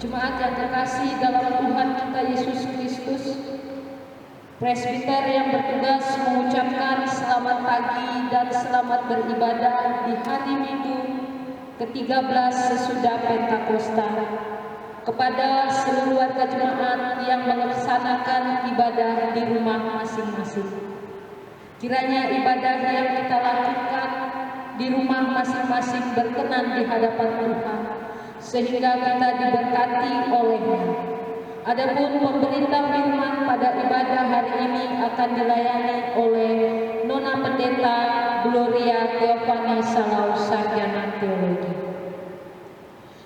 Jemaat yang terkasih dalam Tuhan kita Yesus Kristus, presbiter yang bertugas mengucapkan selamat pagi dan selamat beribadah di hari Minggu ke-13 sesudah Pentakosta kepada seluruh warga jemaat yang melaksanakan ibadah di rumah masing-masing. Kiranya ibadah yang kita lakukan di rumah masing-masing berkenan di hadapan Tuhan, sehingga kita diberkati olehnya. Adapun pemberita firman pada ibadah hari ini akan dilayani oleh Nona Pendeta Gloria Theophani Salau, Sarjana Teologi.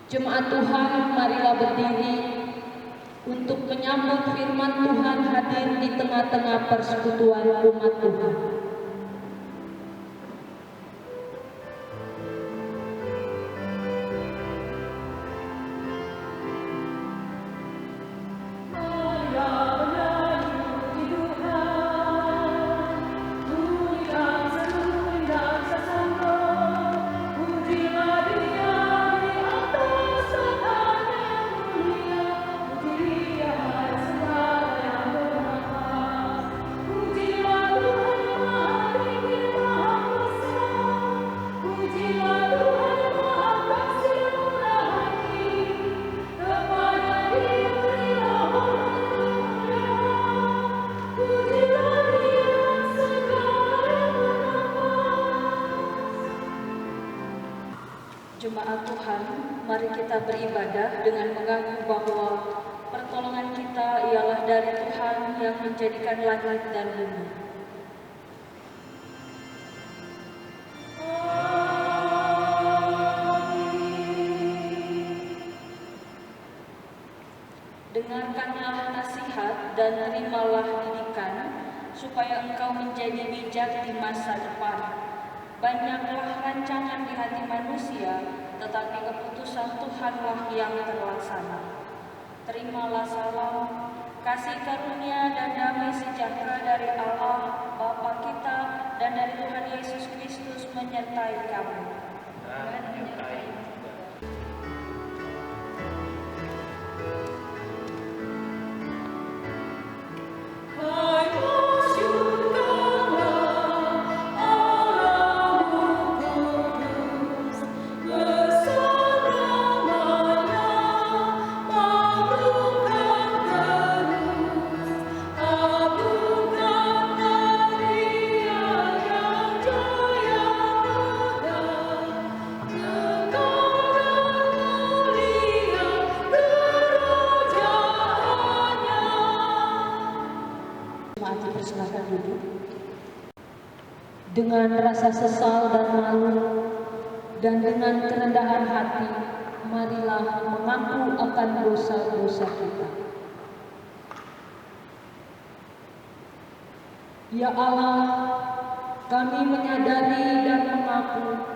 Jemaat Tuhan, marilah berdiri untuk menyambut firman Tuhan hadir di tengah-tengah persekutuan umat Tuhan. Jemaat Tuhan, mari kita beribadah dengan mengaku bahwa pertolongan kita ialah dari Tuhan yang menjadikan langit dan bumi. Dengarkanlah nasihat dan terimalah didikan, supaya engkau menjadi bijak di masa depan. Banyaklah rancangan di hati manusia, tetapi keputusan Tuhanlah yang terlaksana. Terimalah salam, kasih karunia dan damai sejahtera dari Allah Bapa kita dan dari Tuhan Yesus Kristus menyertai kamu. Silakan duduk. Dengan rasa sesal dan malu dan dengan kerendahan hati, marilah mengaku akan dosa-dosa kita. Ya Allah, kami menyadari dan mengaku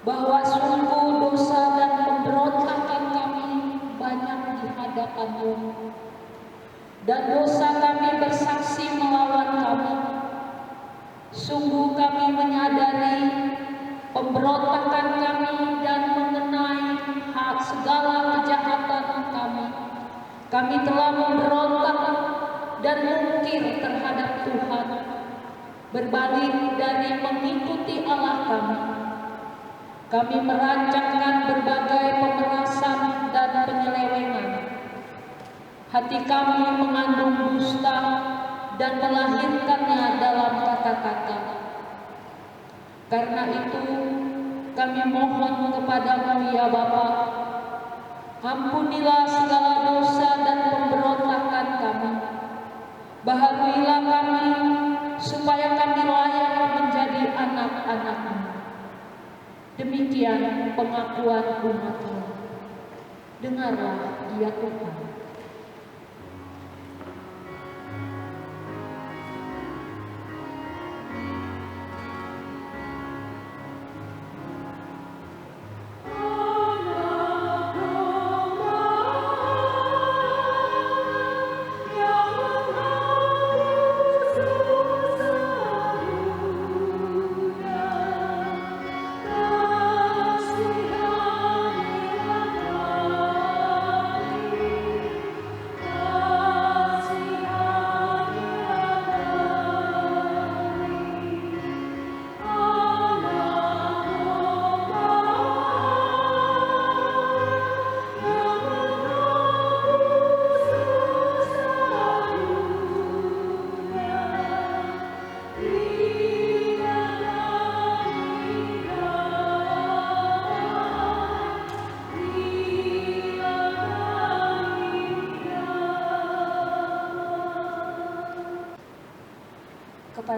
bahwa sungguh dosa dan pemberontakan kami banyak di hadapan-Mu. Dan dosa kami bersaksi melawan kami. Sungguh kami menyadari pemberontakan kami dan mengenai hak segala kejahatan kami. Kami telah memberontak dan mungkir terhadap Tuhan, berbalik dari mengikuti Allah kami. Kami merancangkan berbagai pemerasan dan penyelewengan. Hati kami mengandung dusta dan melahirkannya dalam kata-kata. Karena itu kami mohon kepada-Mu ya Bapa, ampunilah segala dosa dan pemberontakan kami. Baharuilah kami supaya kami layak menjadi anak-anak-Mu. Demikian pengakuan umat-Mu. Dengarlah ya Tuhan.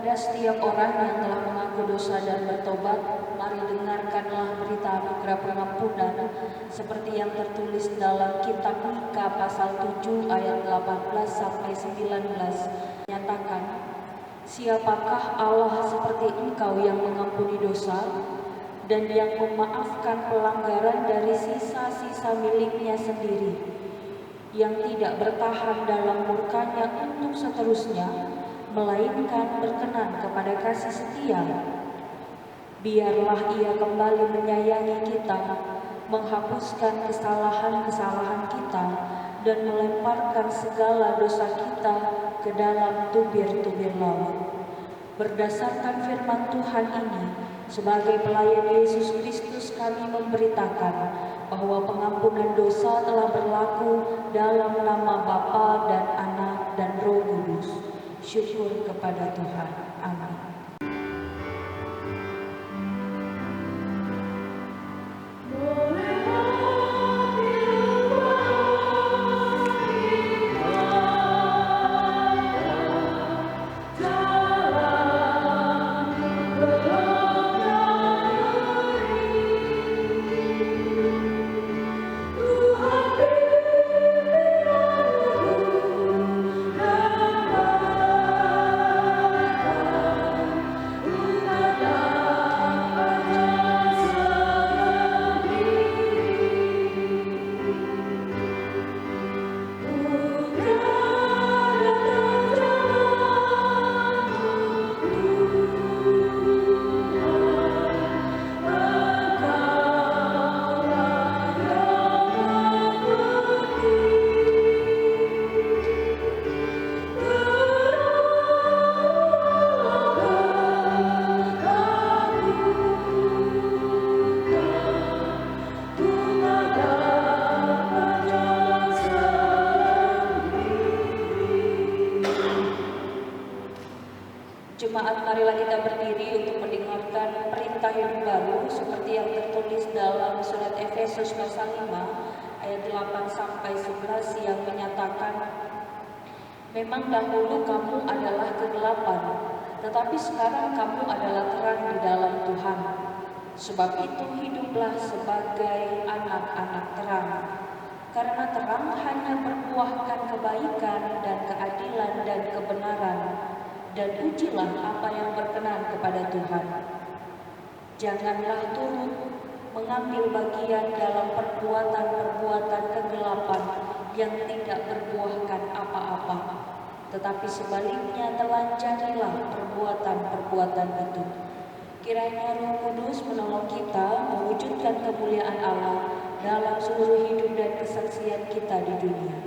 Kepada setiap orang yang telah mengaku dosa dan bertobat, mari dengarkanlah berita anugerah pengampunan seperti yang tertulis dalam kitab Mika pasal 7 ayat 18 sampai 19. Nyatakan, siapakah Allah seperti engkau yang mengampuni dosa dan yang memaafkan pelanggaran dari sisa-sisa miliknya sendiri, yang tidak bertahan dalam murkanya untuk seterusnya, melainkan berkenan kepada kasih setia. Biarlah Ia kembali menyayangi kita, menghapuskan kesalahan-kesalahan kita, dan melemparkan segala dosa kita ke dalam tubir-tubir laut. Berdasarkan firman Tuhan ini, sebagai pelayan Yesus Kristus kami memberitakan bahwa pengampunan dosa telah berlaku dalam nama Bapa dan Anak dan Roh Kudus. Syukur kepada Tuhan. Amin. Jemaat, marilah kita berdiri untuk mendengarkan perintah hidup baru seperti yang tertulis dalam surat Efesus pasal 5 ayat 8 sampai 11 yang menyatakan, memang dahulu kamu adalah kegelapan, tetapi sekarang kamu adalah terang di dalam Tuhan. Sebab itu hiduplah sebagai anak-anak terang. Karena terang hanya berbuahkan kebaikan dan keadilan dan kebenaran, dan ujilah apa yang berkenan kepada Tuhan. Janganlah turut mengambil bagian dalam perbuatan-perbuatan kegelapan yang tidak berbuahkan apa-apa, tetapi sebaliknya telanjarilah perbuatan-perbuatan itu. Kiranya Roh Kudus menolong kita mewujudkan kemuliaan Allah dalam seluruh hidup dan kesaksian kita di dunia.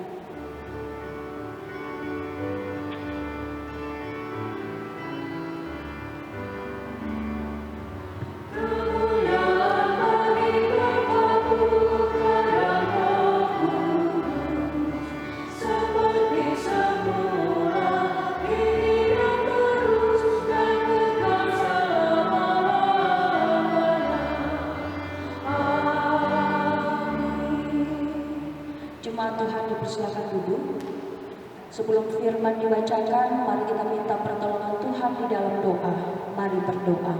Jemaat Tuhan dipersilakan duduk. Sebelum firman dibacakan, mari kita minta pertolongan Tuhan di dalam doa. Mari berdoa.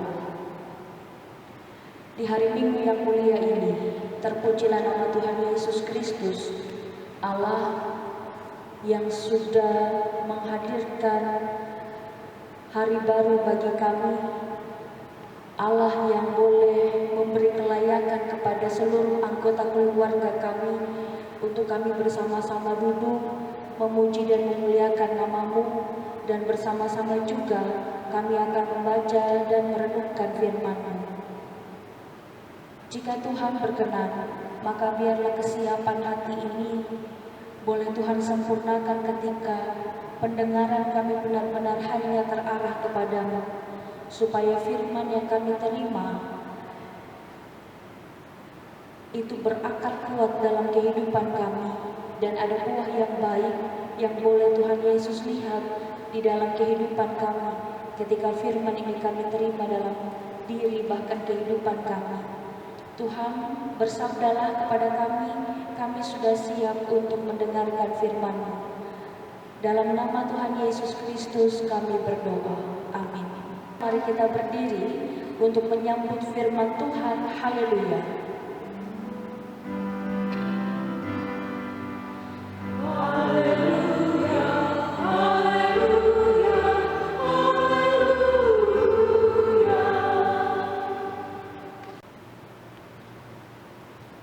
Di hari Minggu yang mulia ini, terpujilah nama Tuhan Yesus Kristus, Allah yang sudah menghadirkan hari baru bagi kami, Allah yang boleh memberi kelayakan kepada seluruh anggota keluarga kami untuk kami bersama-sama duduk, memuji dan memuliakan nama-Mu, dan bersama-sama juga kami akan membaca dan merenungkan firman-Mu. Jika Tuhan berkenan, maka biarlah kesiapan hati ini boleh Tuhan sempurnakan ketika pendengaran kami benar-benar hanya terarah kepada-Mu, supaya firman yang kami terima itu berakar kuat dalam kehidupan kami, dan ada buah yang baik yang boleh Tuhan Yesus lihat di dalam kehidupan kami ketika firman ini kami terima dalam diri bahkan kehidupan kami. Tuhan, bersabdalah kepada kami sudah siap untuk mendengarkan firman-Mu. Dalam nama Tuhan Yesus Kristus kami berdoa. Amin. Mari kita berdiri untuk menyambut firman Tuhan. Haleluya.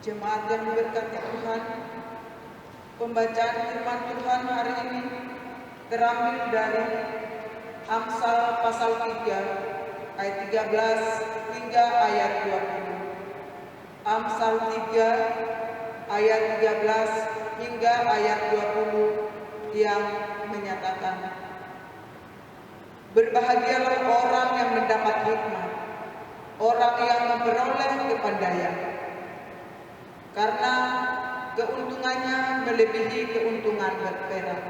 Jemaat yang diberkati Tuhan, pembacaan firman Tuhan hari ini terambil dari Amsal pasal 3 ayat 13 hingga ayat 20. Amsal 3 ayat 13 hingga ayat 20 yang menyatakan, berbahagialah orang yang mendapat hikmat, orang yang memperoleh kepandaian, karena keuntungannya melebihi keuntungan perak,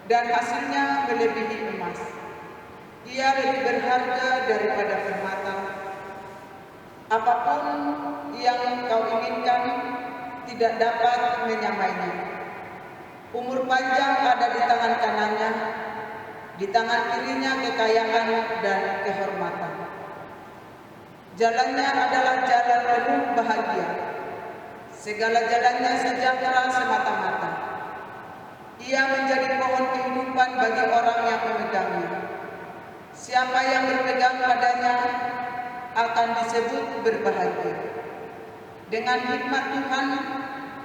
dan hasilnya melebihi emas. Ia lebih berharga daripada permata. Apapun yang kau inginkan tidak dapat menyamainya. Umur panjang ada di tangan kanannya, di tangan kirinya kekayaan dan kehormatan. Jalannya adalah jalan penuh bahagia, segala jalannya sejahtera semata-mata. Ia menjadi pohon kehidupan bagi orang yang memegangnya. Siapa yang berpegang padanya akan disebut berbahagia. Dengan hikmat Tuhan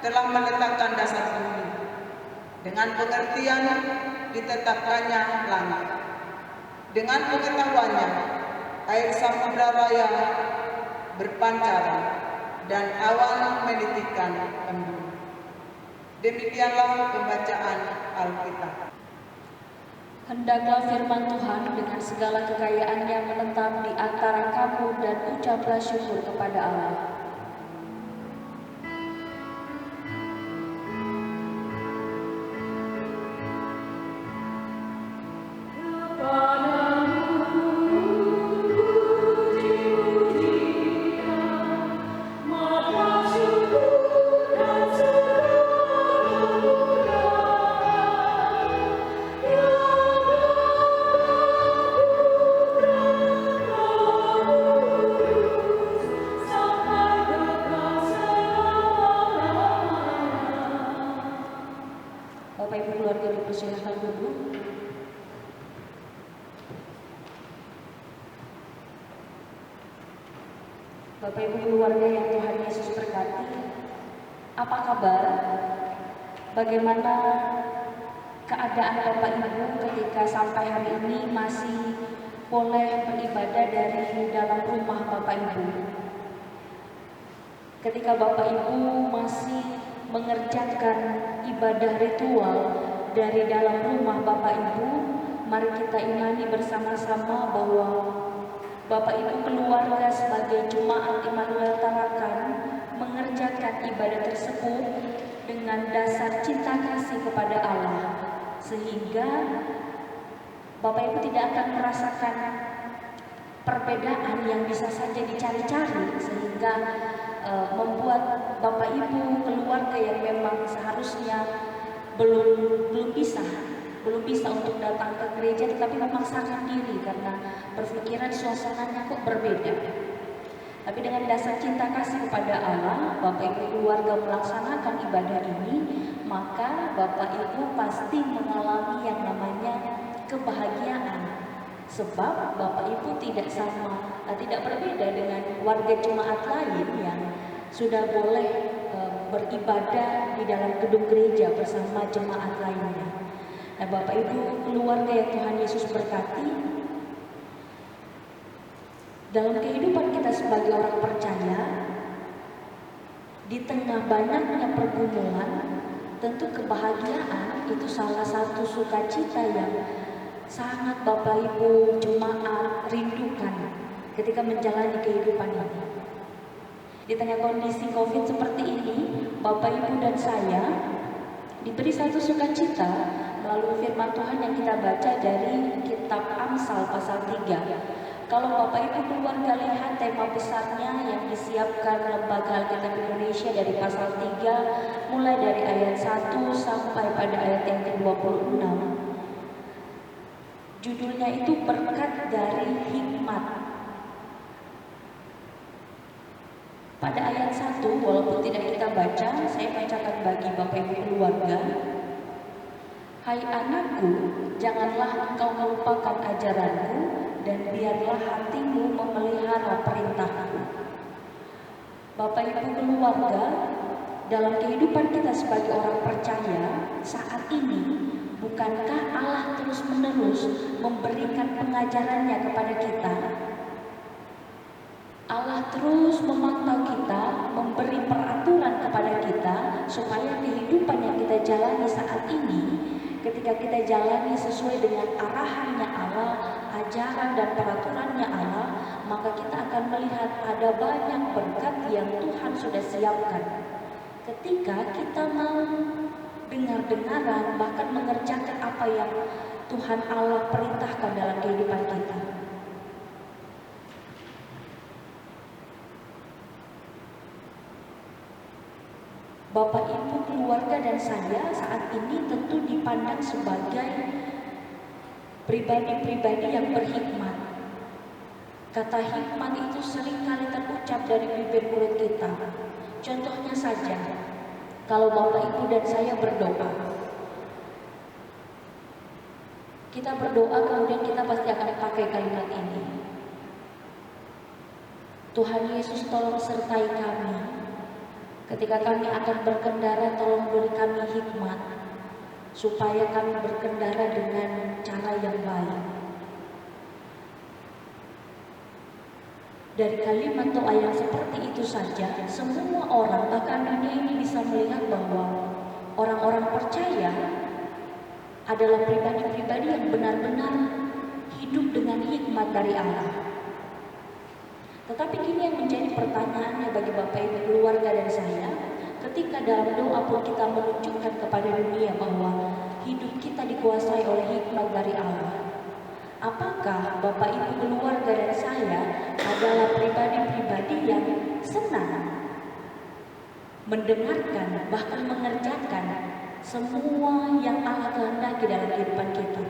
telah meletakkan dasar bumi, dengan pengertian ditetapkannya langit. Dengan pengetahuannya air samudra raya berpancaran dan awan menitikkan embun. Demikianlah pembacaan Alkitab. Hendaklah firman Tuhan dengan segala kekayaannya menetap di antara kamu, dan ucaplah syukur kepada Allah. Bapak Ibu keluarga dipersilakan duduk. Bapak Ibu keluarga yang Tuhan Yesus berkati, apa kabar? Bagaimana keadaan Bapak Ibu ketika sampai hari ini masih boleh beribadah dari dalam rumah Bapak Ibu? Ketika Bapak Ibu masih mengerjakan ibadah ritual dari dalam rumah Bapak Ibu, mari kita imani bersama-sama bahwa Bapak Ibu keluarga sebagai Jemaat Immanuel Tarakan mengerjakan ibadah tersebut dengan dasar cinta kasih kepada Allah, sehingga Bapak Ibu tidak akan merasakan perbedaan yang bisa saja dicari-cari, sehingga membuat Bapak Ibu keluarga yang memang seharusnya belum bisa untuk datang ke gereja, tetapi memaksakan diri karena berpikiran suasananya kok berbeda. Tapi dengan dasar cinta kasih kepada Allah, Bapak Ibu keluarga melaksanakan ibadah ini, maka Bapak Ibu pasti mengalami yang namanya kebahagiaan. Sebab Bapak Ibu tidak berbeda dengan warga jemaat lain yang sudah boleh beribadah di dalam gedung gereja bersama jemaat lainnya. Nah, Bapak Ibu keluarga yang Tuhan Yesus berkati, dalam kehidupan kita sebagai orang percaya, di tengah banyaknya pergumulan, tentu kebahagiaan itu salah satu sukacita yang sangat Bapak Ibu jemaat rindukan ketika menjalani kehidupan ini. Di tengah kondisi COVID seperti ini, Bapak Ibu dan saya diberi satu sukacita melalui firman Tuhan yang kita baca dari kitab Amsal pasal 3. Kalau Bapak Ibu keluarga lihat tema besarnya yang disiapkan Lembaga Alkitab Indonesia dari pasal 3 mulai dari ayat 1 sampai pada ayat yang ke-26. Judulnya itu berkat dari hikmat. Pada ayat 1, walaupun tidak kita baca, saya bacakan bagi Bapak Ibu keluarga. Hai anakku, janganlah engkau melupakan ajaranku, dan biarlah hatimu memelihara perintahku. Bapak Ibu keluarga, dalam kehidupan kita sebagai orang percaya saat ini, bukankah Allah terus-menerus memberikan pengajarannya kepada kita? Allah terus memantau kita, memberi peraturan kepada kita supaya kehidupan yang kita jalani saat ini, ketika kita jalani sesuai dengan arahannya Allah, ajaran dan peraturannya Allah, maka kita akan melihat ada banyak berkat yang Tuhan sudah siapkan. Ketika kita mau dengar-dengaran, bahkan mengerjakan apa yang Tuhan Allah perintahkan dalam kehidupan kita. Bapak Ibu keluarga dan saya saat ini tentu dipandang sebagai pribadi-pribadi yang berhikmat. Kata hikmat itu seringkali terucap dari bibir mulut kita. Contohnya saja, kalau Bapak Ibu dan saya berdoa, kita berdoa kemudian kita pasti akan pakai kalimat ini. Tuhan Yesus, tolong sertai kami. Ketika kami akan berkendara, tolong beri kami hikmat supaya kami berkendara dengan cara yang baik. Dari kalimat doa yang seperti itu saja, semua orang bahkan dunia ini bisa melihat bahwa orang-orang percaya adalah pribadi-pribadi yang benar-benar hidup dengan hikmat dari Allah. Tetapi kini yang menjadi pertanyaannya bagi Bapak Ibu keluarga dan saya, ketika dalam doa pun kita menunjukkan kepada dunia bahwa hidup kita dikuasai oleh hikmat dari Allah. Apakah Bapak Ibu keluarga dan saya adalah pribadi-pribadi yang senang mendengarkan bahkan mengerjakan semua yang Allah kehendaki dalam kehidupan kita?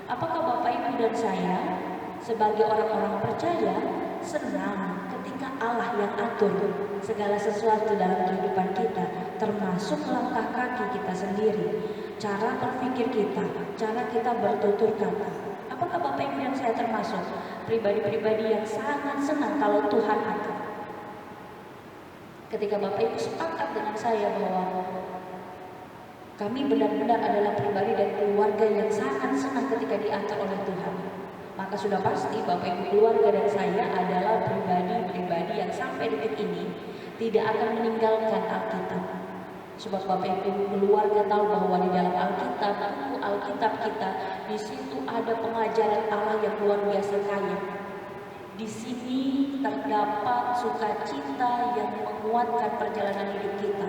Apakah Bapak Ibu dan saya sebagai orang-orang percaya senang ketika Allah yang atur segala sesuatu dalam kehidupan kita, termasuk langkah kaki kita sendiri, cara berpikir kita, cara kita bertutur kata? Apakah Bapak Ibu yang saya termasuk pribadi-pribadi yang sangat senang kalau Tuhan atur? Ketika Bapak Ibu sepakat dengan saya bahwa kami benar-benar adalah pribadi dan keluarga yang sangat senang ketika diatur oleh Tuhan, maka sudah pasti Bapak Ibu keluarga dan saya adalah pribadi-pribadi yang sampai detik ini tidak akan meninggalkan Alkitab. Sebab Bapak Ibu keluarga tahu bahwa di dalam Alkitab, buku Alkitab kita, di situ ada pengajaran Allah yang luar biasa kaya. Di sini terdapat sukacita yang menguatkan perjalanan hidup kita.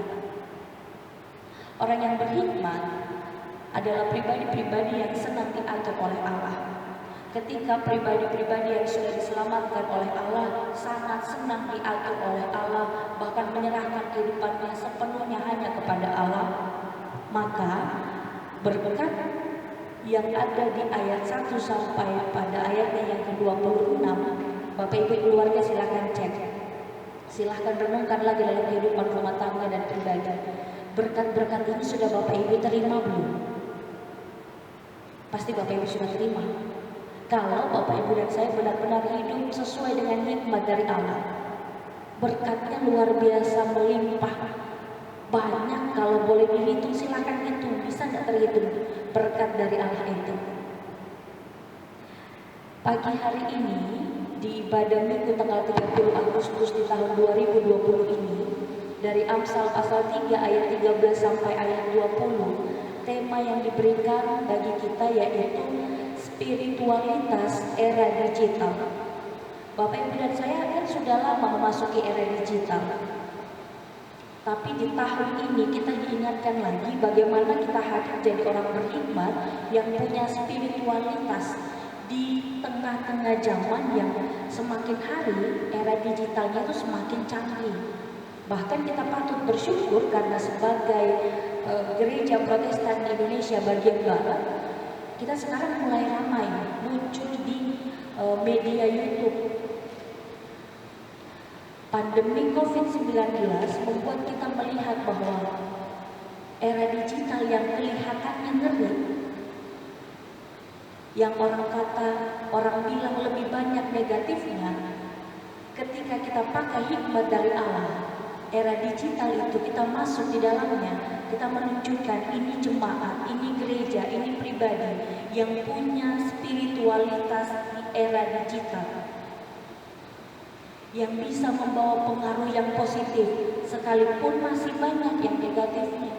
Orang yang berhikmat adalah pribadi-pribadi yang senang diatur oleh Allah. Ketika pribadi-pribadi yang sudah diselamatkan oleh Allah sangat senang diatur oleh Allah, bahkan menyerahkan kehidupannya sepenuhnya hanya kepada Allah, maka berkat yang ada di ayat 1 sampai pada ayatnya yang ke-26, Bapak Ibu keluarga silahkan cek, silahkan renungkan lagi dalam kehidupan rumah tangga dan pribadi. Berkat-berkat ini sudah Bapak Ibu terima belum? Pasti Bapak Ibu sudah terima. Kalau Bapak Ibu dan saya benar-benar hidup sesuai dengan hikmat dari Allah, berkatnya luar biasa melimpah. Banyak, kalau boleh dihitung silakan hitung, bisa nggak terhitung berkat dari Allah itu. Pagi hari ini di ibadah minggu tanggal 30 Agustus di tahun 2020 ini, dari Amsal pasal 3 ayat 13 sampai ayat 20, tema yang diberikan bagi kita yaitu spiritualitas era digital. Bapak Ibu dan saya kan sudah lama memasuki era digital. Tapi di tahun ini kita diingatkan lagi bagaimana kita harus jadi orang berhikmat yang punya spiritualitas di tengah-tengah zaman yang semakin hari era digitalnya itu semakin canggih. Bahkan kita patut bersyukur karena sebagai gereja Protestan di Indonesia bagian barat, kita sekarang mulai ramai muncul di media YouTube. Pandemi COVID-19 membuat kita melihat bahwa era digital yang kelihatannya ngeri, yang orang bilang lebih banyak negatifnya, ketika kita pakai hikmat dari Allah, era digital itu kita masuk di dalamnya, kita menunjukkan ini jemaat, ini gereja, ini pribadi yang punya spiritualitas di era digital, yang bisa membawa pengaruh yang positif sekalipun masih banyak yang negatifnya.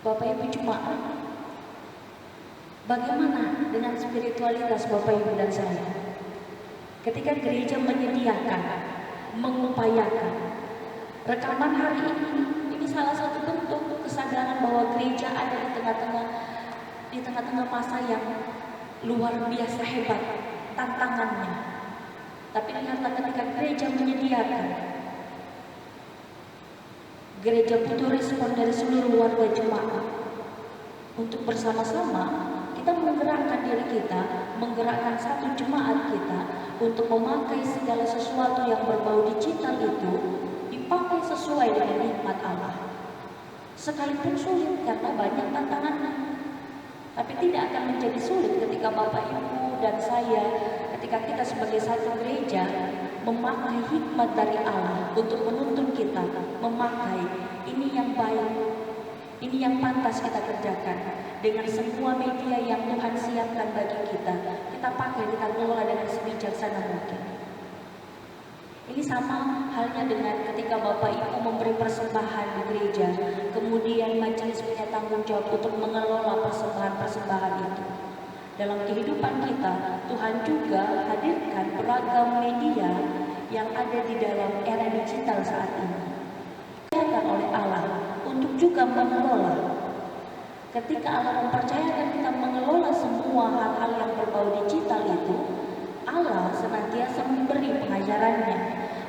Bapak Ibu jemaat, bagaimana dengan spiritualitas Bapak Ibu dan saya? Ketika gereja menyediakan, mengupayakan rekaman hari ini salah satu bentuk kesadaran bahwa gereja ada di tengah-tengah masa yang luar biasa hebat tantangannya. Tapi lihatlah ketika gereja menyediakan, gereja butuh respon dari seluruh warga jemaat untuk bersama-sama kita menggerakkan diri kita, menggerakkan satu jemaat kita untuk memakai segala sesuatu yang berbau digital itu dipakai sesuai dengan nikmat Allah. Sekalipun sulit karena banyak tantangannya, tapi tidak akan menjadi sulit ketika Bapak Ibu dan saya, ketika kita sebagai satu gereja memakai hikmat dari Allah untuk menuntun kita memakai ini yang baik, ini yang pantas kita kerjakan dengan semua media yang Tuhan siapkan bagi kita. Kita pakai, kita kelola dengan sebijaksana mungkin. Ini sama halnya dengan ketika Bapak Ibu memberi persembahan di gereja, kemudian majelis punya tanggung jawab untuk mengelola persembahan-persembahan itu. Dalam kehidupan kita, Tuhan juga hadirkan beragam media yang ada di dalam era digital saat ini. Dipercayakan oleh Allah untuk juga mengelola. Ketika Allah mempercayakan kita mengelola semua hal-hal yang berbau digital itu, Allah senantiasa memberi pengajarannya.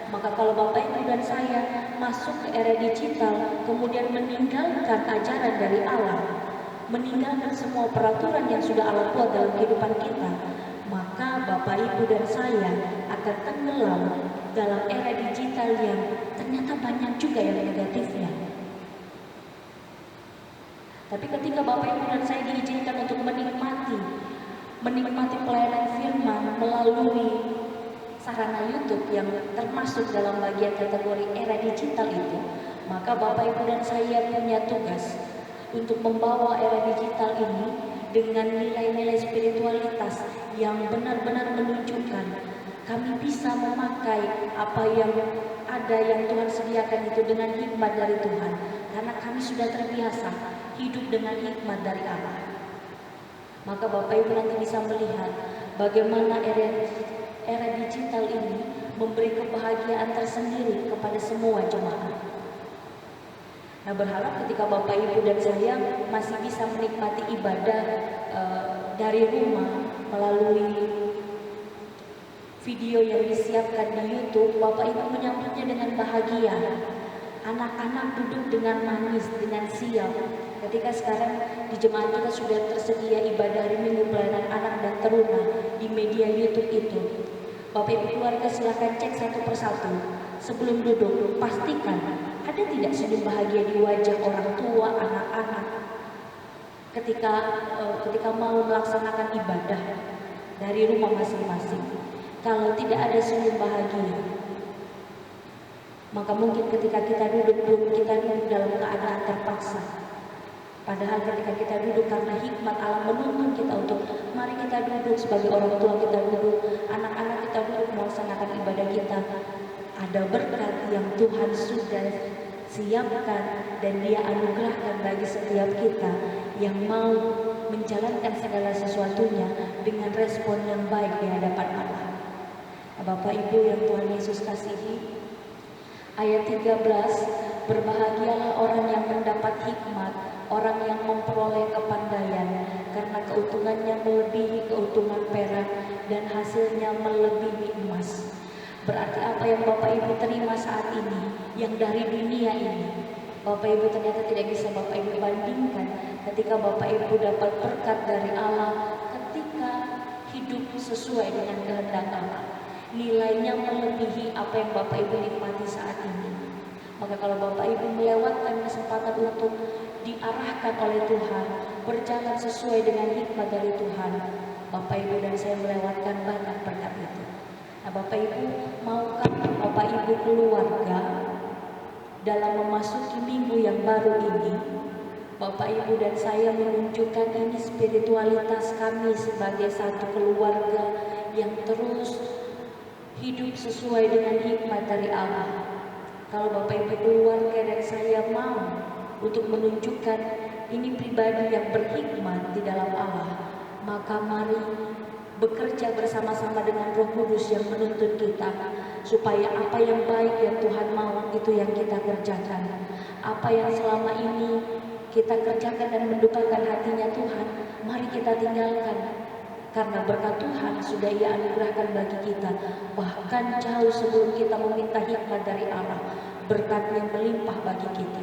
Maka kalau Bapak Ibu dan saya masuk ke era digital, kemudian meninggalkan ajaran dari Allah, meninggalkan semua peraturan yang sudah Allah buat dalam kehidupan kita, maka Bapak Ibu dan saya akan tenggelam dalam era digital yang ternyata banyak juga yang negatifnya. Tapi ketika Bapak Ibu dan saya diizinkan untuk menikmati pelayanan firman melalui sarana YouTube yang termasuk dalam bagian kategori era digital itu, maka Bapak Ibu dan saya punya tugas untuk membawa era digital ini dengan nilai-nilai spiritualitas yang benar-benar menunjukkan kami bisa memakai apa yang ada yang Tuhan sediakan itu dengan hikmat dari Tuhan, karena kami sudah terbiasa hidup dengan hikmat dari Allah. Maka Bapak Ibu nanti bisa melihat bagaimana era digital ini memberi kebahagiaan tersendiri kepada semua jemaat. Nah, berharap ketika Bapak Ibu dan saya masih bisa menikmati ibadah dari rumah melalui video yang disiapkan di YouTube, Bapak Ibu menyambutnya dengan bahagia. Anak-anak duduk dengan manis, dengan siap. Ketika sekarang di jemaat kita sudah tersedia ibadah hari Minggu pelayanan anak dan teruna di media YouTube itu. Bapak Ibu keluarga silakan cek satu persatu. Sebelum duduk, pastikan ada tidak senyum bahagia di wajah orang tua, anak-anak ketika mau melaksanakan ibadah dari rumah masing-masing. Kalau tidak ada senyum bahagia, maka mungkin ketika kita duduk dalam keadaan terpaksa. Padahal ketika kita duduk karena hikmat Allah menuntun kita untuk mari kita duduk sebagai orang tua, kita duduk, anak-anak kita duduk melaksanakan ibadah kita. Ada berkat yang Tuhan sudah siapkan dan Dia anugerahkan bagi setiap kita yang mau menjalankan segala sesuatunya dengan respon yang baik di hadapan Allah. Bapak Ibu yang Tuhan Yesus kasihi, ayat 13, berbahagialah orang yang mendapat hikmat, orang yang memperoleh kepandaian, karena keuntungannya melebihi keuntungan perak dan hasilnya melebihi emas. Berarti apa yang Bapak Ibu terima saat ini, yang dari dunia ini, Bapak Ibu ternyata tidak bisa Bapak Ibu bandingkan ketika Bapak Ibu dapat berkat dari Allah ketika hidup sesuai dengan kehendak Allah. Nilainya melebihi apa yang Bapak Ibu nikmati saat ini. Maka kalau Bapak Ibu melewatkan kesempatan untuk diarahkan oleh Tuhan, berjalan sesuai dengan hikmat dari Tuhan, Bapak Ibu dan saya melewatkan banyak berkat itu. Nah, Bapak Ibu, maukah Bapak Ibu keluarga dalam memasuki minggu yang baru ini, Bapak Ibu dan saya menunjukkan ini spiritualitas kami sebagai satu keluarga yang terus hidup sesuai dengan hikmat dari Allah. Kalau Bapak Ibu keluarga dan saya mau untuk menunjukkan ini pribadi yang berhikmat di dalam Allah, maka mari bekerja bersama-sama dengan Roh Kudus yang menuntun kita, supaya apa yang baik yang Tuhan mau itu yang kita kerjakan. Apa yang selama ini kita kerjakan dan mendukakan hatinya Tuhan, mari kita tinggalkan. Karena berkat Tuhan sudah Ia anugerahkan bagi kita, bahkan jauh sebelum kita meminta hikmat dari Allah, berkatnya melimpah bagi kita.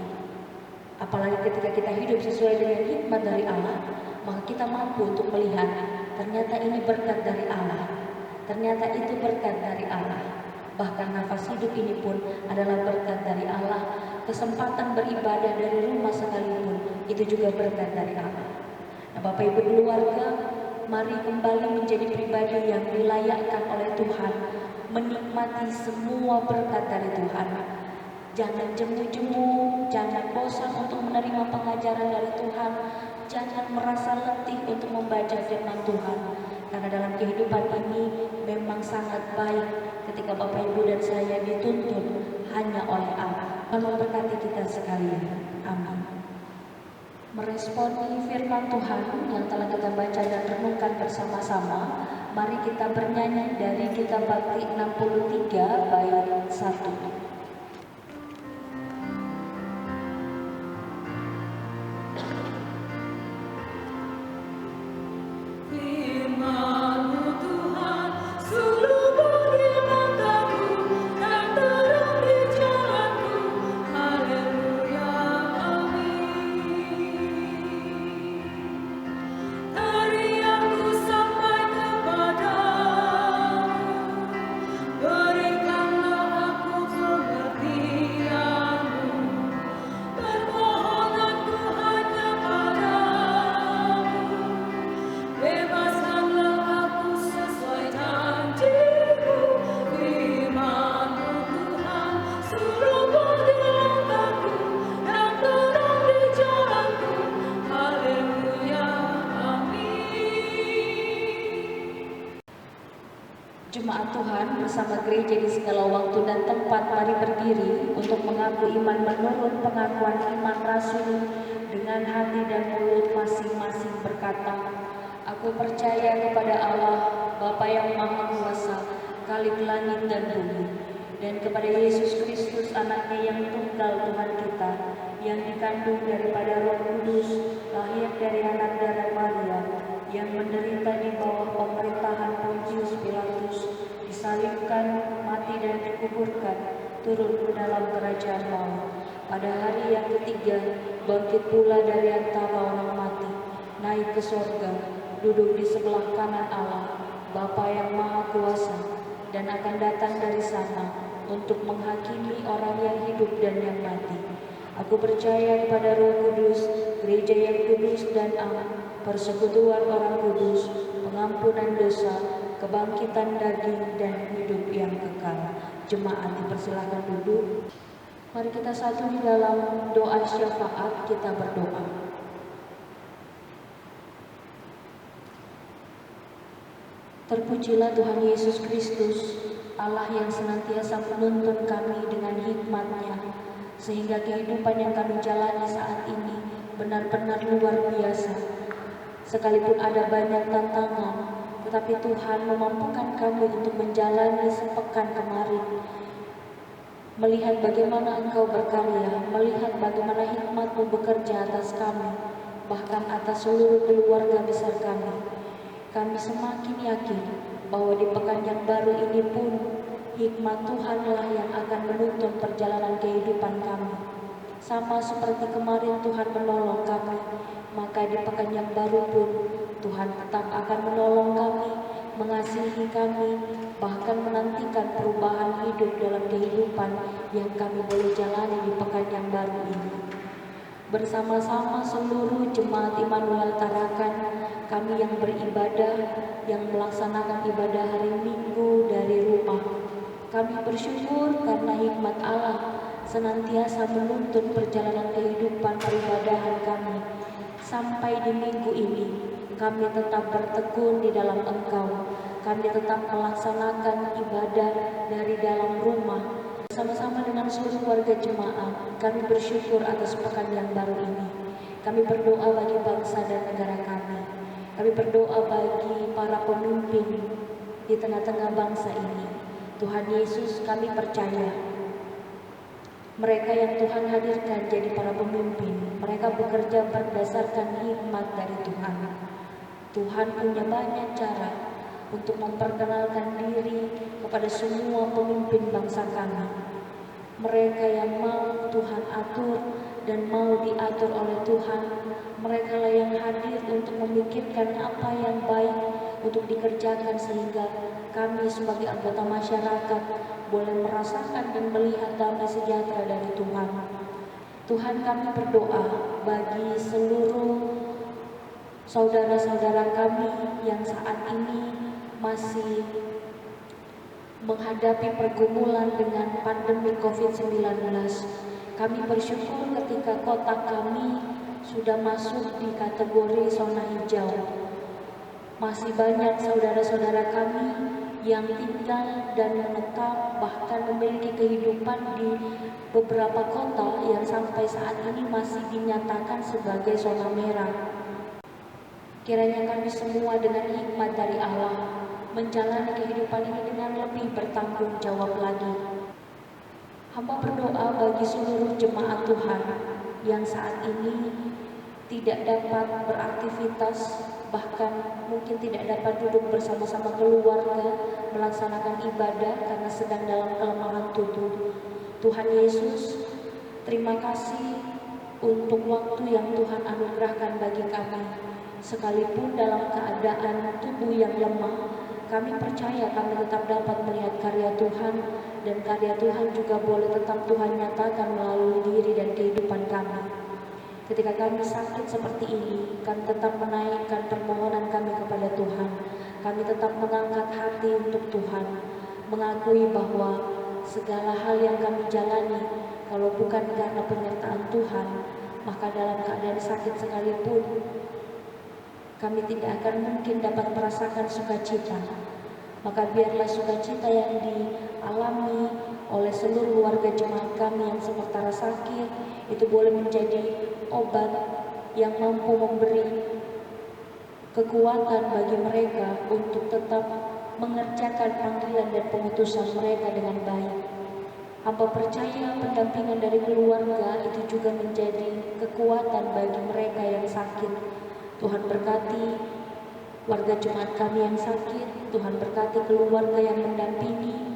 Apalagi ketika kita hidup sesuai dengan hikmat dari Allah, maka kita mampu untuk melihat ternyata ini berkat dari Allah, ternyata itu berkat dari Allah. Bahkan nafas hidup ini pun adalah berkat dari Allah. Kesempatan beribadah dari rumah sekalipun itu juga berkat dari Allah. Nah, Bapak Ibu keluarga, mari kembali menjadi pribadi yang dilayakkan oleh Tuhan, menikmati semua berkat dari Tuhan. Jangan jemu-jemu, jangan bosan untuk menerima pengajaran dari Tuhan, jangan merasa letih untuk membaca firman Tuhan. Karena dalam kehidupan ini memang sangat baik ketika Bapak Ibu dan saya dituntun hanya oleh Allah. Memberkati kita sekalian. Amin. Meresponi firman Tuhan yang telah kita baca dan renungkan bersama-sama, mari kita bernyanyi dari kitab Bakti 63 bait 1. Jemaat Tuhan bersama gereja di segala waktu dan tempat, mari berdiri untuk mengaku iman menurut pengakuan iman rasuli dengan hati dan mulut masing-masing berkata, aku percaya kepada Allah, Bapa yang Maha Kuasa, Khalik langit dan bumi, dan kepada Yesus Kristus anaknya yang tunggal Tuhan kita, yang dikandung daripada Roh Kudus, lahir dari anak darah Maria, yang menderita di bawah pemerintahan Pontius Pilatus, disalibkan, mati dan dikuburkan, turun ke dalam kerajaan maut. Pada hari yang ketiga, bangkit pula dari antara orang mati, naik ke sorga, duduk di sebelah kanan Allah, Bapa yang Maha Kuasa, dan akan datang dari sana untuk menghakimi orang yang hidup dan yang mati. Aku percaya kepada Roh Kudus, gereja yang kudus dan aman, persekutuan orang kudus, pengampunan dosa, kebangkitan daging dan hidup yang kekal. Jemaat dipersilakan duduk. Mari kita satu di dalam doa syafaat, kita berdoa. Terpujilah Tuhan Yesus Kristus, Allah yang senantiasa menuntun kami dengan hikmat-Nya, sehingga kehidupan yang kami jalani saat ini benar-benar luar biasa. Sekalipun ada banyak tantangan, tetapi Tuhan memampukan kami untuk menjalani sepekan kemarin, melihat bagaimana Engkau berkarya, melihat bagaimana hikmat-Mu bekerja atas kami, bahkan atas seluruh keluarga besar kami. Kami semakin yakin bahwa di pekan yang baru ini pun hikmat Tuhanlah yang akan menuntun perjalanan kehidupan kami. Sama seperti kemarin Tuhan menolong kami, maka di pekan yang baru pun Tuhan tetap akan menolong kami, mengasihi kami, bahkan menantikan perubahan hidup dalam kehidupan yang kami boleh jalani di pekan yang baru ini. Bersama-sama seluruh jemaat Immanuel Tarakan, kami yang beribadah, yang melaksanakan ibadah hari Minggu dari rumah, kami bersyukur karena hikmat Allah senantiasa menuntun perjalanan kehidupan peribadahan kami. Sampai di minggu ini, kami tetap bertekun di dalam Engkau. Kami tetap melaksanakan ibadah dari dalam rumah. Bersama-sama dengan seluruh warga jemaat, kami bersyukur atas pekan yang baru ini. Kami berdoa bagi bangsa dan negara kami. Kami berdoa bagi para pemimpin di tengah-tengah bangsa ini. Tuhan Yesus, kami percaya mereka yang Tuhan hadirkan jadi para pemimpin, mereka bekerja berdasarkan hikmat dari Tuhan. Tuhan punya banyak cara untuk memperkenalkan diri kepada semua pemimpin bangsa kami. Mereka yang mau Tuhan atur dan mau diatur oleh Tuhan, mereka lah yang hadir untuk memikirkan apa yang baik untuk dikerjakan sehingga kami sebagai anggota masyarakat boleh merasakan dan melihat damai sejahtera dari Tuhan. Tuhan, kami berdoa bagi seluruh saudara-saudara kami yang saat ini masih menghadapi pergumulan dengan pandemi COVID-19. Kami bersyukur ketika kota kami sudah masuk di kategori zona hijau. Masih banyak saudara-saudara kami yang tinggal dan menetap bahkan memiliki kehidupan di beberapa kota yang sampai saat ini masih dinyatakan sebagai zona merah. Kiranya kami semua dengan hikmat dari Allah menjalani kehidupan ini dengan lebih bertanggung jawab lagi. Hamba berdoa bagi seluruh jemaat Tuhan yang saat ini tidak dapat beraktivitas, bahkan mungkin tidak dapat duduk bersama-sama keluarga melaksanakan ibadah karena sedang dalam kelemahan tubuh. Tuhan Yesus, terima kasih untuk waktu yang Tuhan anugerahkan bagi kami. Sekalipun dalam keadaan tubuh yang lemah, kami percaya kami tetap dapat melihat karya Tuhan, dan karya Tuhan juga boleh tetap Tuhan nyatakan melalui diri dan kehidupan kami. Ketika kami sakit seperti ini, kami tetap menaikkan permohonan kami kepada Tuhan. Kami tetap mengangkat hati untuk Tuhan, mengakui bahwa segala hal yang kami jalani, kalau bukan karena penyertaan Tuhan, maka dalam keadaan sakit sekalipun, kami tidak akan mungkin dapat merasakan sukacita. Maka biarlah sukacita yang dialami oleh seluruh warga jemaat kami yang sementara sakit itu boleh menjadi obat yang mampu memberi kekuatan bagi mereka untuk tetap mengerjakan panggilan dan pengutusan mereka dengan baik. Hamba percaya pendampingan dari keluarga itu juga menjadi kekuatan bagi mereka yang sakit. Tuhan berkati warga jemaat kami yang sakit, Tuhan berkati keluarga yang mendampingi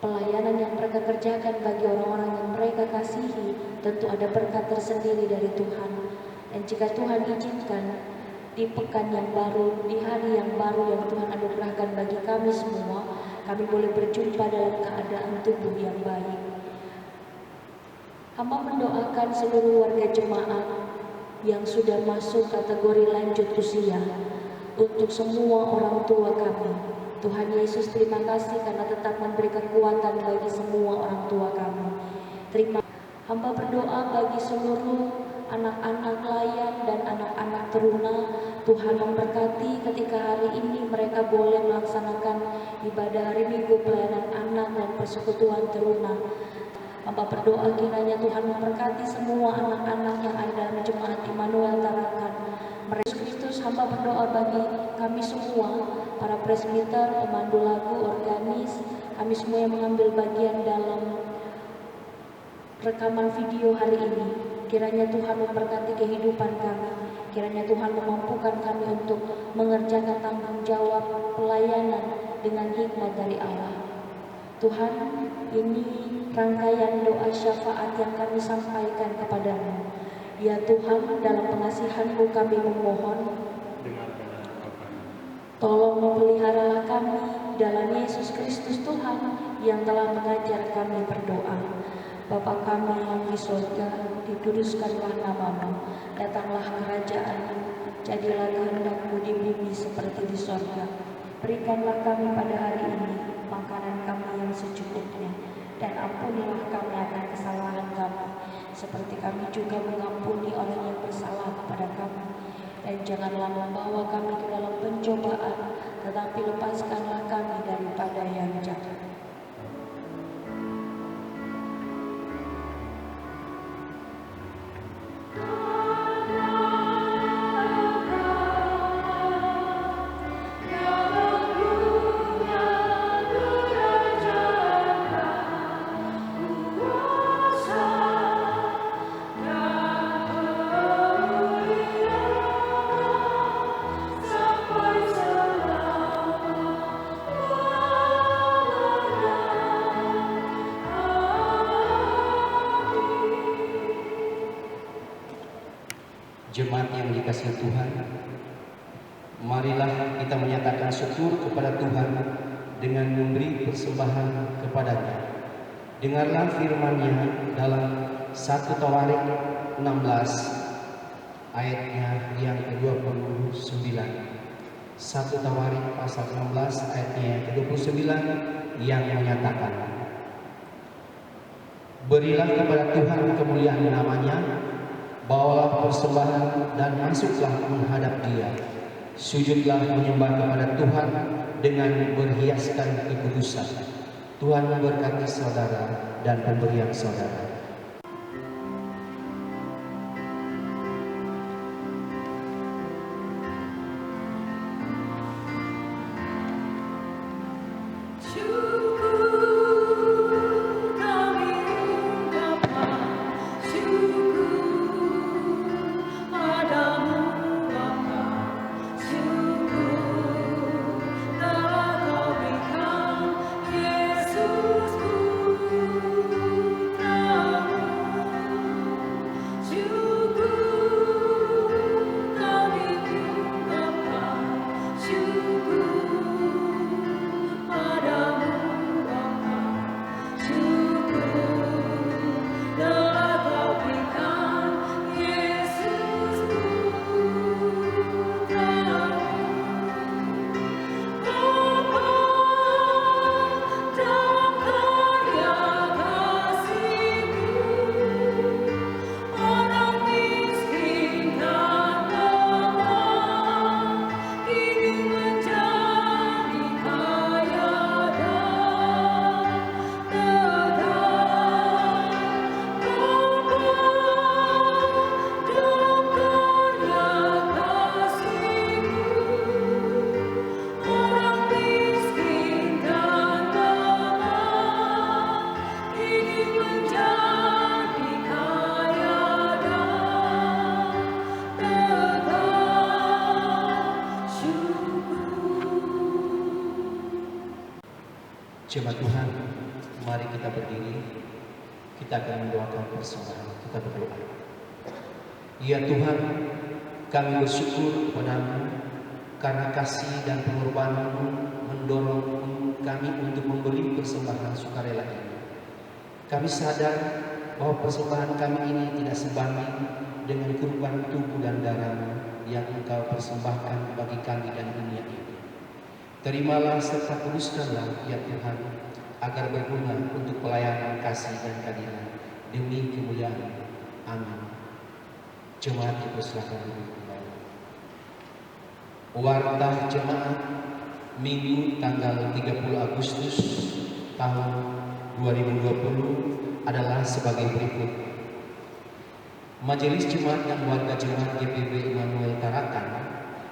pelayanan yang mereka kerjakan bagi orang-orang yang mereka kasihi. Tentu ada berkat tersendiri dari Tuhan. Dan jika Tuhan izinkan, di pekan yang baru, di hari yang baru yang Tuhan anugerahkan bagi kami semua, kami boleh berjumpa dalam keadaan tubuh yang baik. Hamba mendoakan seluruh warga jemaat yang sudah masuk kategori lanjut usia, untuk semua orang tua kami. Tuhan Yesus, terima kasih karena tetap memberi kekuatan bagi semua orang tua kami. Hamba berdoa bagi seluruh anak-anak layan dan anak-anak teruna. Tuhan memberkati ketika hari ini mereka boleh melaksanakan ibadah hari Minggu pelayanan anak dan persekutuan teruna. Hamba berdoa kiranya Tuhan memberkati semua anak-anak yang ada dalam jemaat Immanuel Tarakan. Yesus Kristus, hamba berdoa bagi kami semua, para presbiter, pemandu lagu, organis, kami semua yang mengambil bagian dalam rekaman video hari ini. Kiranya Tuhan memberkati kehidupan kami. Kiranya Tuhan memampukan kami untuk mengerjakan tanggung jawab pelayanan dengan hikmat dari Allah. Tuhan, ini rangkaian doa syafaat yang kami sampaikan kepadamu. Ya Tuhan, dalam pengasihan-Mu kami memohon, tolong peliharalah kami dalam Yesus Kristus Tuhan yang telah mengajar kami berdoa. Bapa kami yang di surga, dikuduskanlah nama-Mu, datanglah kerajaan-Mu, jadilah kehendak-Mu di bumi seperti di surga. Berikanlah kami pada hari ini makanan kami yang secukupnya, dan ampunilah kami akan kesalahan kami, seperti kami juga mengampuni orang yang bersalah kepada kami. Dan janganlah membawa kami ke dalam pencobaan, tetapi lepaskanlah kami daripada yang jahat. Jemaat yang dikasihi Tuhan, marilah kita menyatakan syukur kepada Tuhan dengan memberi persembahan kepada-Nya. Dengarlah firman-Nya dalam 1 Tawarik 16 ayatnya yang ke-29. 1 Tawarik pasal 16 ayatnya yang ke-29 yang menyatakan, berilah kepada Tuhan kemuliaan nama-Nya, bawalah persembahan dan masuklah menghadap Dia. Sujudlah menyembah kepada Tuhan dengan berhiaskan kekudusan. Tuhan memberkati saudara dan pemberian saudara. Jemaat Tuhan, mari kita berdiri. Kita akan mendoakan persembahan. Kita berdoa. Ya Tuhan, kami bersyukur kepada-Mu karena kasih dan pengorbanan-Mu mendorong kami untuk memberi persembahan sukarela ini. Kami sadar bahwa persembahan kami ini tidak sebanding dengan kurban tubuh dan darah-Mu yang Engkau persembahkan bagi kami dan dunia ini. Terimalah serta kuduskanlah ya Tuhan, agar berguna untuk pelayanan kasih dan keadilan demi kemuliaan. Amin. Jemaat dipersilakan duduk kembali. Warta jemaat Minggu tanggal 30 Agustus tahun 2020 adalah sebagai berikut. Majelis Jemaat dan Warga Jemaat GPB Immanuel Tarakan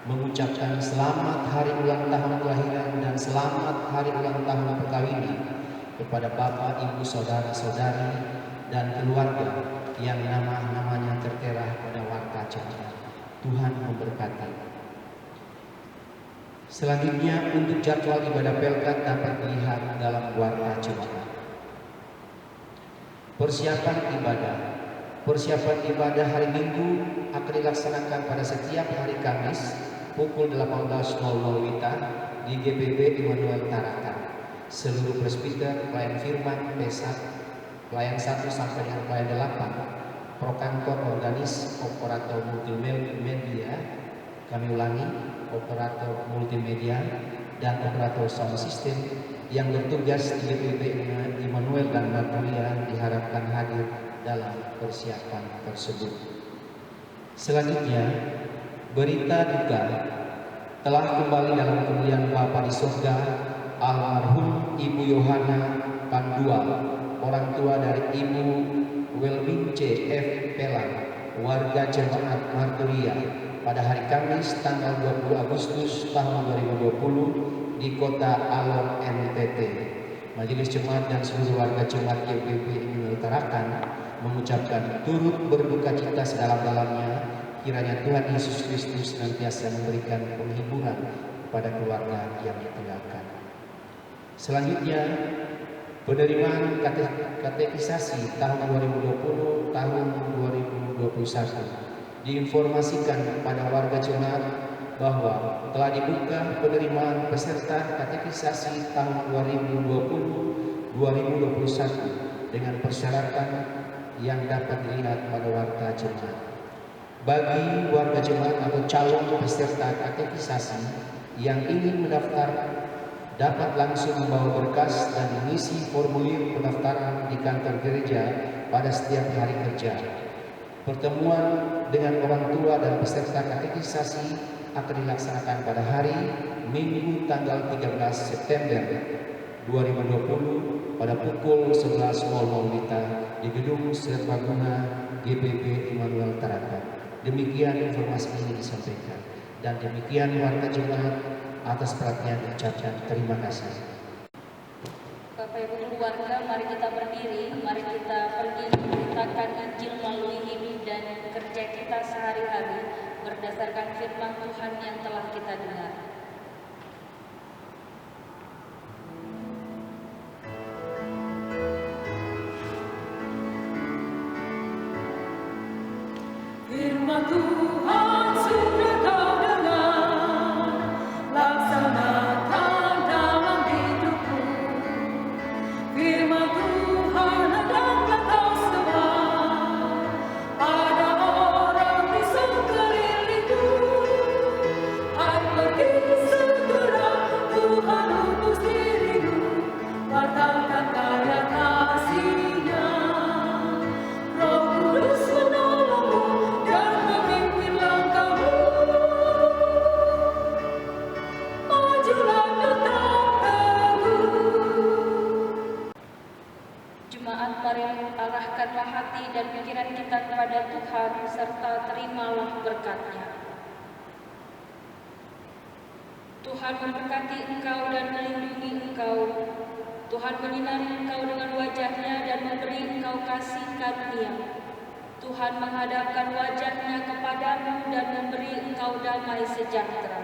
mengucapkan selamat hari ulang tahun kelahiran dan selamat hari ulang tahun perkawinan kepada Bapak, Ibu, Saudara-saudari dan keluarga yang nama-namanya tertera pada warta jemaat. Tuhan memberkati. Selanjutnya untuk jadwal ibadah Pelkat dapat dilihat dalam warta jemaat. Persiapan ibadah hari Minggu akan dilaksanakan pada setiap hari Kamis pukul 18.00 WITA di GPB Immanuel Tarakan. Seluruh presbiter, pelayan firman, pesak, pelayan 1 sampai dengan pelayan 8, prokantor, organis, operator multimedia, kami ulangi, operator multimedia dan operator sound system yang bertugas di GPB Immanuel dan Maturia diharapkan hadir dalam persiapan tersebut. Selanjutnya, berita duka telah kembali dalam kemuliaan Bapa di surga almarhum Ibu Yohana Pandual, orang tua dari Ibu Welmince F. Pelang, warga jemaat Marturia, pada hari Kamis tanggal 20 Agustus tahun 2020 di kota Alor, NTT. Majelis Jemaat dan seluruh warga jemaat GPB Immanuel Tarakan mengucapkan turut berduka cita sedalam-dalamnya. Kiranya Tuhan Yesus Kristus senantiasa memberikan penghiburan kepada keluarga yang ditinggalkan. Selanjutnya, penerimaan katekisasi tahun 2020 tahun 2021 diinformasikan kepada warga jemaat bahwa telah dibuka penerimaan peserta katekisasi tahun 2020-2021 dengan persyaratan yang dapat dilihat pada warta jemaat. Bagi warga jemaat atau calon peserta katekisasi yang ingin mendaftar dapat langsung membawa berkas dan mengisi formulir pendaftaran di kantor gereja pada setiap hari kerja. Pertemuan dengan orang tua dan peserta katekisasi akan dilaksanakan pada hari Minggu tanggal 13 September 2020 pada pukul 11.00 WITA di Gedung Serbaguna GPB Immanuel Tarakan. Demikian informasi ini disampaikan, dan demikian warga jemaat atas perhatian ucapkan terima kasih. Bapak Ibu keluarga, mari kita berdiri, mari kita pergi memberitakan Injil melalui hidup dan kerja kita sehari-hari berdasarkan firman Tuhan yang telah kita dengar. Firman Tuhan sudah kau dengar, laksanakan dalam hidupmu. Firman Tuhan hendaklah kau sebar pada orang di sekelilingmu. Hai pergi segera, Tuhan utus dirimu, wartakan karya kasih-Nya. Roh Kudus menolongmu dan memimpin langkahmu. Majulah tetap teguh. Jemaat, mari arahkanlah hati dan pikiran kita kepada Tuhan serta terimalah berkat-Nya. Tuhan memberkati engkau dan melindungi engkau. Tuhan menyinari engkau dengan wajah-Nya dan memberi engkau kasih karunia. Tuhan menghadapkan wajah-Nya kepadamu dan memberi engkau damai sejahtera.